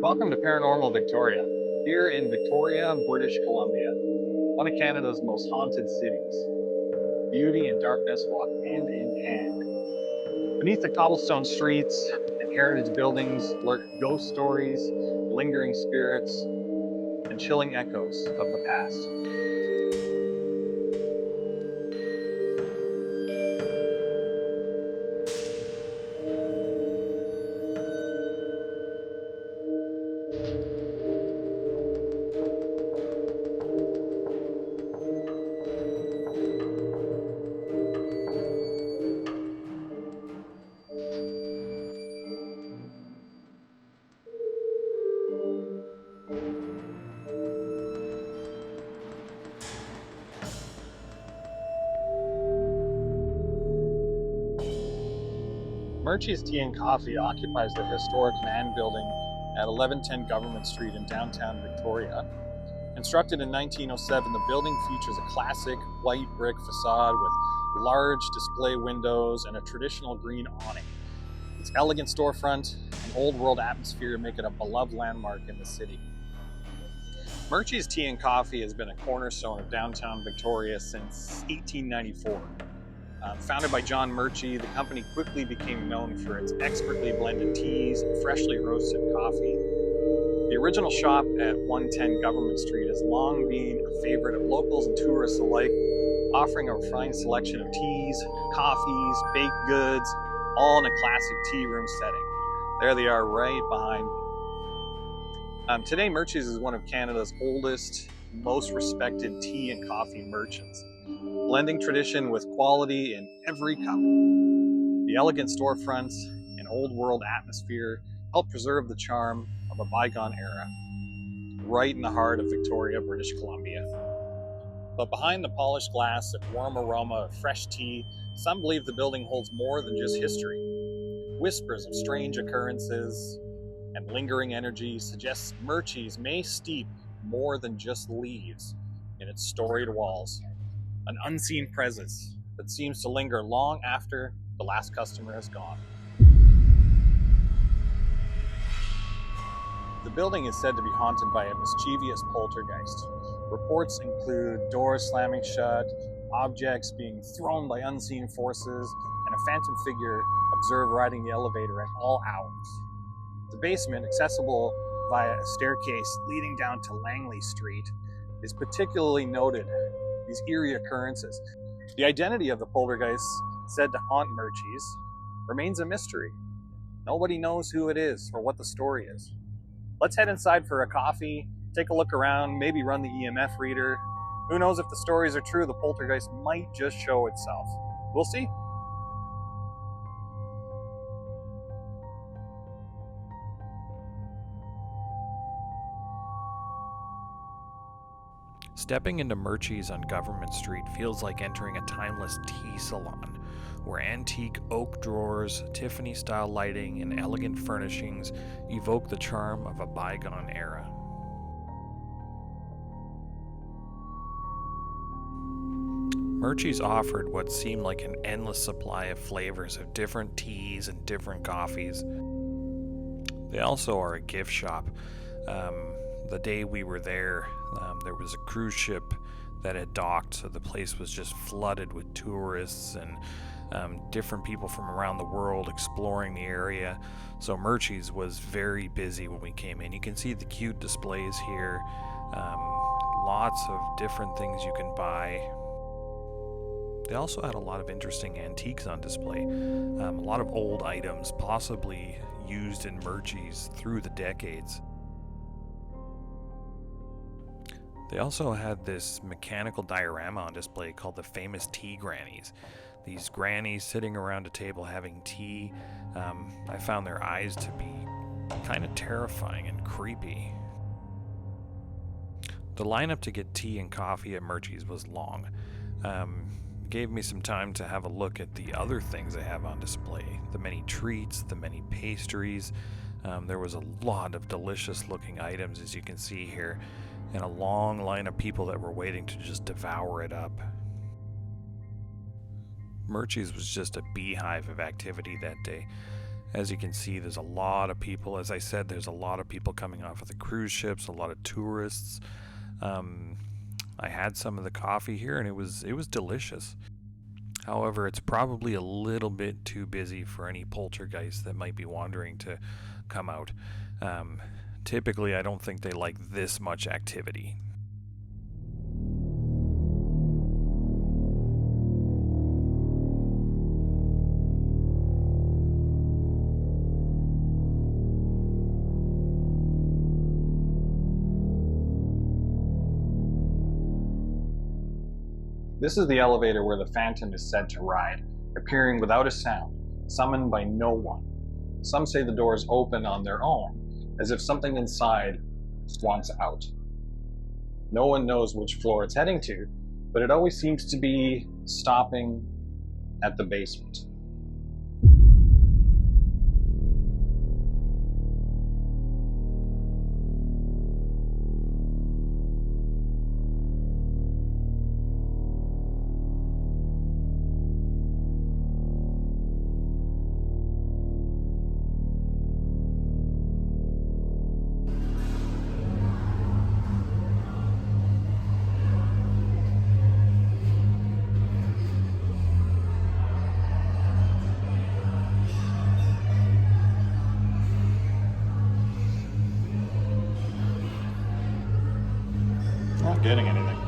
Welcome to Paranormal Victoria, here in Victoria, British Columbia, one of Canada's most haunted cities. Beauty and darkness walk hand in hand. Beneath the cobblestone streets and heritage buildings lurk ghost stories, lingering spirits, and chilling echoes of the past. Murchie's Tea and Coffee occupies the historic Man Building at 1110 Government Street in downtown Victoria. Constructed in 1907, the building features a classic white brick facade with large display windows and a traditional green awning. Its elegant storefront and old world atmosphere make it a beloved landmark in the city. Murchie's Tea and Coffee has been a cornerstone of downtown Victoria since 1894. Founded by John Murchie, the company quickly became known for its expertly blended teas and freshly roasted coffee. The original shop at 110 Government Street has long been a favorite of locals and tourists alike, offering a refined selection of teas, coffees, baked goods, all in a classic tea room setting. There they are right behind me. Today, Murchie's is one of Canada's oldest, most respected tea and coffee merchants, blending tradition with quality in every cup. The elegant storefronts and old world atmosphere help preserve the charm of a bygone era, right in the heart of Victoria, British Columbia. But behind the polished glass and warm aroma of fresh tea, some believe the building holds more than just history. Whispers of strange occurrences and lingering energy suggests Murchie's may steep more than just leaves in its storied walls. An unseen presence that seems to linger long after the last customer has gone. The building is said to be haunted by a mischievous poltergeist. Reports include doors slamming shut, objects being thrown by unseen forces, and a phantom figure observed riding the elevator at all hours. The basement, accessible via a staircase leading down to Langley Street, is particularly noted. These eerie occurrences. The identity of the poltergeist said to haunt Murchie's remains a mystery. Nobody knows who it is or what the story is. Let's head inside for a coffee, take a look around, maybe run the EMF reader. Who knows if the stories are true, the poltergeist might just show itself. We'll see. Stepping into Murchie's on Government Street feels like entering a timeless tea salon, where antique oak drawers, Tiffany-style lighting, and elegant furnishings evoke the charm of a bygone era. Murchie's offered what seemed like an endless supply of flavors of different teas and different coffees. They also are a gift shop. The day we were there, there was a cruise ship that had docked, so the place was just flooded with tourists and different people from around the world exploring the area. So Murchie's was very busy when we came in. You can see the cute displays here, lots of different things you can buy. They also had a lot of interesting antiques on display, a lot of old items possibly used in Murchie's through the decades. They also had this mechanical diorama on display called the famous tea grannies. These grannies sitting around a table having tea. I found their eyes to be kind of terrifying and creepy. The lineup to get tea and coffee at Murchie's was long. Gave me some time to have a look at the other things they have on display. The many treats, the many pastries. There was a lot of delicious looking items, as you can see here, and a long line of people that were waiting to just devour it up. Murchie's was just a beehive of activity that day. As you can see, there's a lot of people. As I said, there's a lot of people coming off of the cruise ships, a lot of tourists. I had some of the coffee here, and it was delicious. However, it's probably a little bit too busy for any poltergeists that might be wandering to come out. Typically, I don't think they like this much activity. This is the elevator where the Phantom is said to ride, appearing without a sound, summoned by no one. Some say the doors open on their own, as if something inside wants out. No one knows which floor it's heading to, but it always seems to be stopping at the basement. Not getting anything.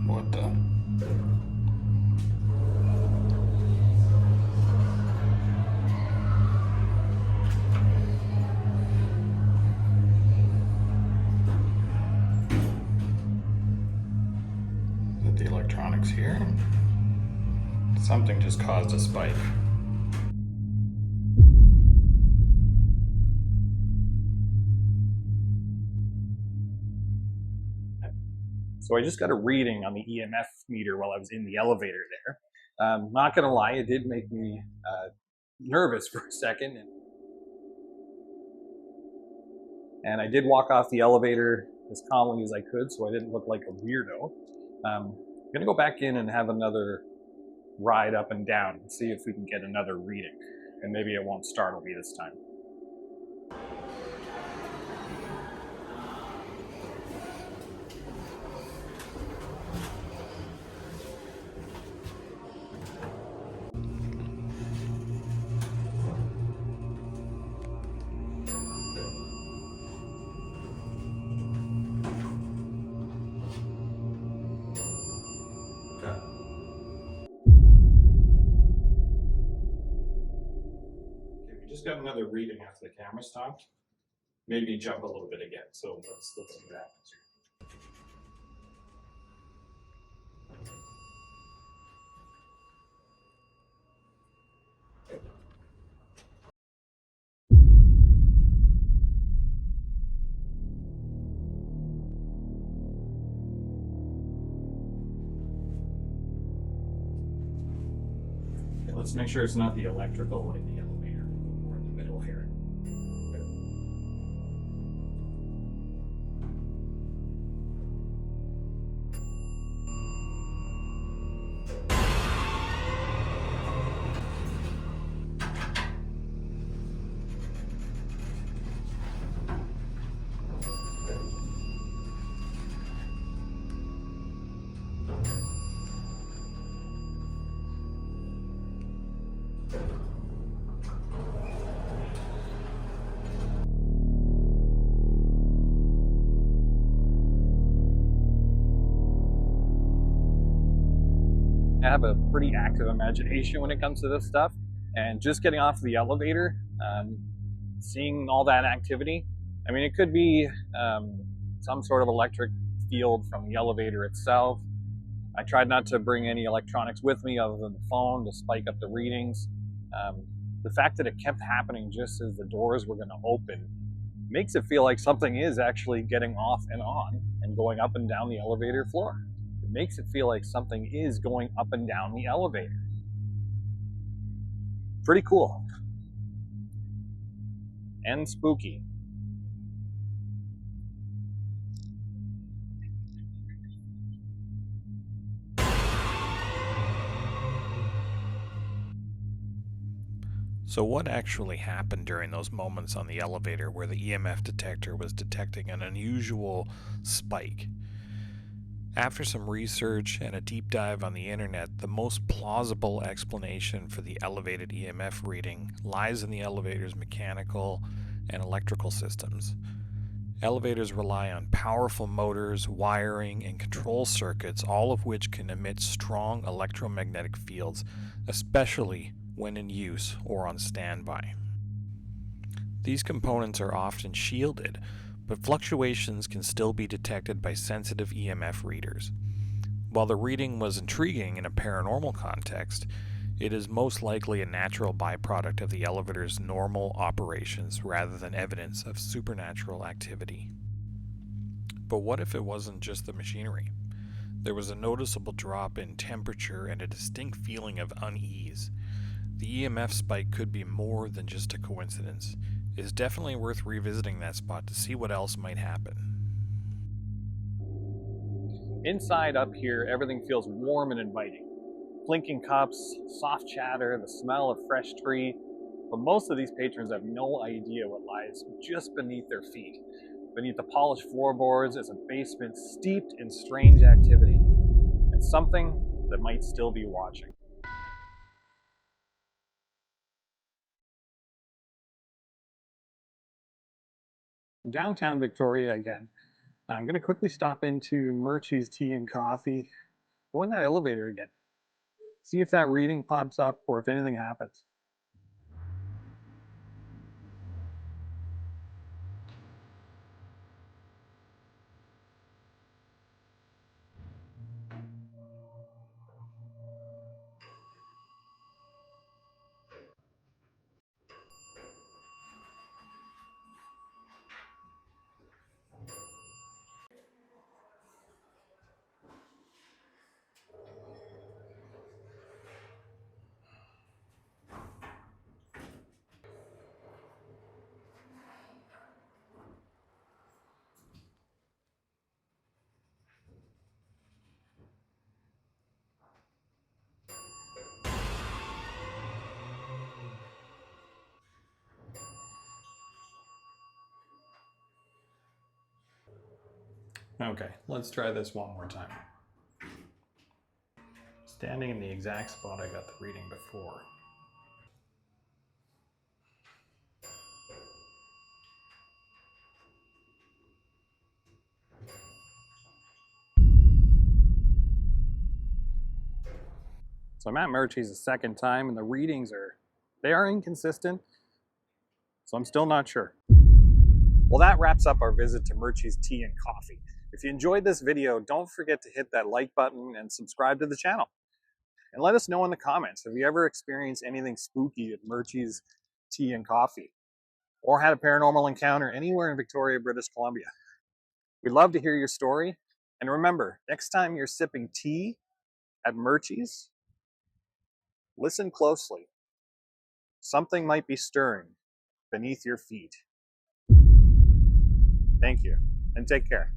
What the? Is it the electronics here? Something just caused a spike. So I just got a reading on the EMF meter while I was in the elevator there. Not gonna lie, it did make me nervous for a second. And I did walk off the elevator as calmly as I could so I didn't look like a weirdo. I'm gonna go back in and have another ride up and down and see if we can get another reading. And maybe it won't startle me this time. Just got another reading after the camera stopped. Made me jump a little bit again, so let's see what happens here. Okay, let's make sure it's not the electrical in the elevator. We're in the middle here. I have a pretty active imagination when it comes to this stuff, and just getting off the elevator, seeing all that activity. I mean, it could be some sort of electric field from the elevator itself. I tried not to bring any electronics with me other than the phone to spike up the readings. The fact that it kept happening just as the doors were going to open makes it feel like something is actually getting off and on and going up and down the elevator floor. It makes it feel like something is going up and down the elevator. Pretty cool. And spooky. So what actually happened during those moments on the elevator where the EMF detector was detecting an unusual spike? After some research and a deep dive on the internet, the most plausible explanation for the elevated EMF reading lies in the elevator's mechanical and electrical systems. Elevators rely on powerful motors, wiring, and control circuits, all of which can emit strong electromagnetic fields, especially when in use or on standby. These components are often shielded, but fluctuations can still be detected by sensitive EMF readers. While the reading was intriguing in a paranormal context, it is most likely a natural byproduct of the elevator's normal operations rather than evidence of supernatural activity. But what if it wasn't just the machinery? There was a noticeable drop in temperature and a distinct feeling of unease. The EMF spike could be more than just a coincidence. It is definitely worth revisiting that spot to see what else might happen. Inside up here, everything feels warm and inviting. Clinking cups, soft chatter, the smell of fresh tree. But most of these patrons have no idea what lies just beneath their feet. Beneath the polished floorboards is a basement steeped in strange activity, and something that might still be watching. Downtown Victoria again. I'm going to quickly stop into Murchie's Tea and Coffee. Go in that elevator again. See if that reading pops up or if anything happens. Okay, let's try this one more time. Standing in the exact spot I got the reading before. So I'm at Murchie's a second time and the readings they are inconsistent. So I'm still not sure. Well, that wraps up our visit to Murchie's Tea and Coffee. If you enjoyed this video, don't forget to hit that like button and subscribe to the channel. And let us know in the comments, have you ever experienced anything spooky at Murchie's Tea and Coffee? Or had a paranormal encounter anywhere in Victoria, British Columbia? We'd love to hear your story. And remember, next time you're sipping tea at Murchie's, listen closely. Something might be stirring beneath your feet. Thank you, and take care.